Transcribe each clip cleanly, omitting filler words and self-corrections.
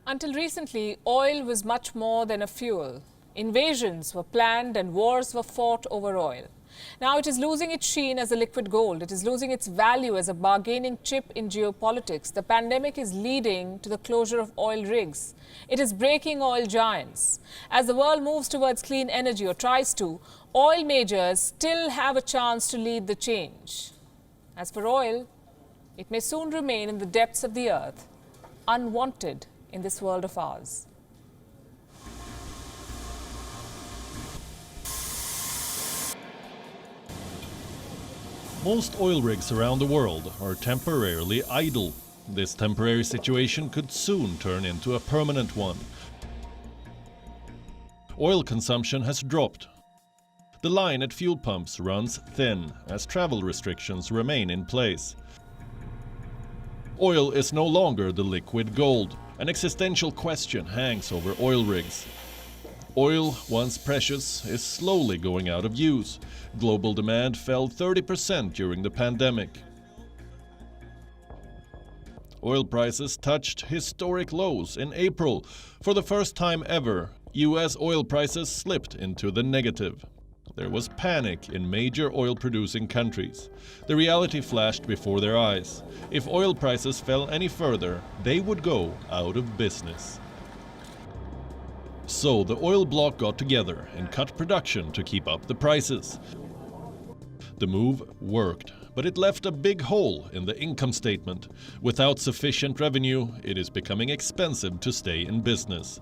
Until recently, oil was much more than a fuel. Invasions were planned and wars were fought over oil. Now it is losing its sheen as a liquid gold. It is losing its value as a bargaining chip in geopolitics. The pandemic is leading to the closure of oil rigs. It is breaking oil giants. As the world moves towards clean energy, or tries to, oil majors still have a chance to lead the change. As for oil, it may soon remain in the depths of the earth, unwanted in this world of ours. Most oil rigs around the world are temporarily idle. This temporary situation could soon turn into a permanent one. Oil consumption has dropped. The line at fuel pumps runs thin as travel restrictions remain in place. Oil is no longer the liquid gold. An existential question hangs over oil rigs. Oil, once precious, is slowly going out of use. Global demand fell 30% during the pandemic. Oil prices touched historic lows in April. For the first time ever, US oil prices slipped into the negative. There was panic in major oil-producing countries. The reality flashed before their eyes. If oil prices fell any further, they would go out of business. So the oil bloc got together and cut production to keep up the prices. The move worked, but it left a big hole in the income statement. Without sufficient revenue, it is becoming expensive to stay in business.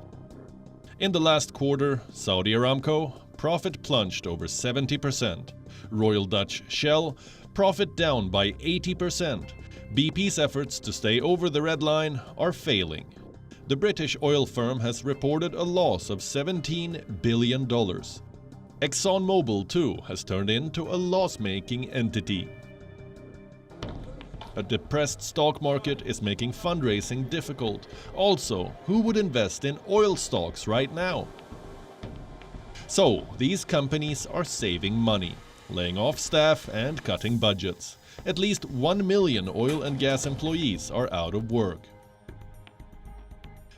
In the last quarter, Saudi Aramco profit plunged over 70%. Royal Dutch Shell profit down by 80%. BP's efforts to stay over the red line are failing. The British oil firm has reported a loss of $17 billion. ExxonMobil, too, has turned into a loss-making entity. A depressed stock market is making fundraising difficult. Also, who would invest in oil stocks right now? So, these companies are saving money, laying off staff and cutting budgets. At least 1 million oil and gas employees are out of work.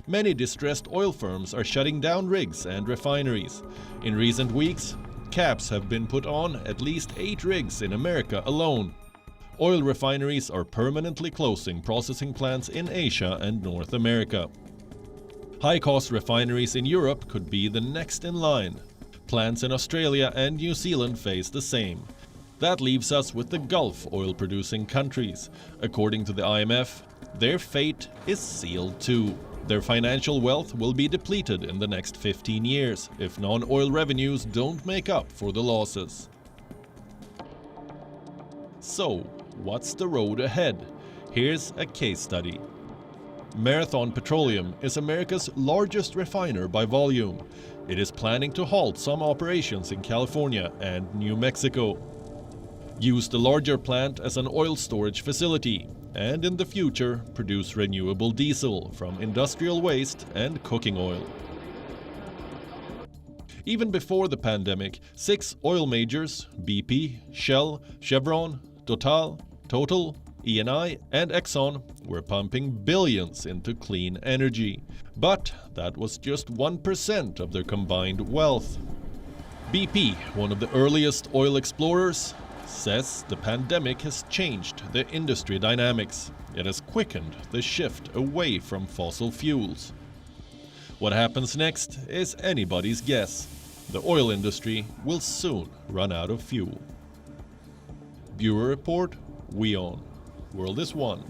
Many distressed oil firms are shutting down rigs and refineries. In recent weeks, caps have been put on at least 8 rigs in America alone. Oil refineries are permanently closing processing plants in Asia and North America. High-cost refineries in Europe could be the next in line. Plants in Australia and New Zealand face the same. That leaves us with the Gulf oil-producing countries. According to the IMF, their fate is sealed too. Their financial wealth will be depleted in the next 15 years if non-oil revenues don't make up for the losses. So, what's the road ahead? Here's a case study. Marathon Petroleum is America's largest refiner by volume. It is planning to halt some operations in California and New Mexico. Use the larger plant as an oil storage facility, and in the future produce renewable diesel from industrial waste and cooking oil. Even before the pandemic, 6 oil majors, BP, Shell, Chevron, Total, Eni and Exxon, were pumping billions into clean energy. But that was just 1% of their combined wealth. BP, one of the earliest oil explorers, says the pandemic has changed the industry dynamics. It has quickened the shift away from fossil fuels. What happens next is anybody's guess. The oil industry will soon run out of fuel. Bureau Report, WION. World is One.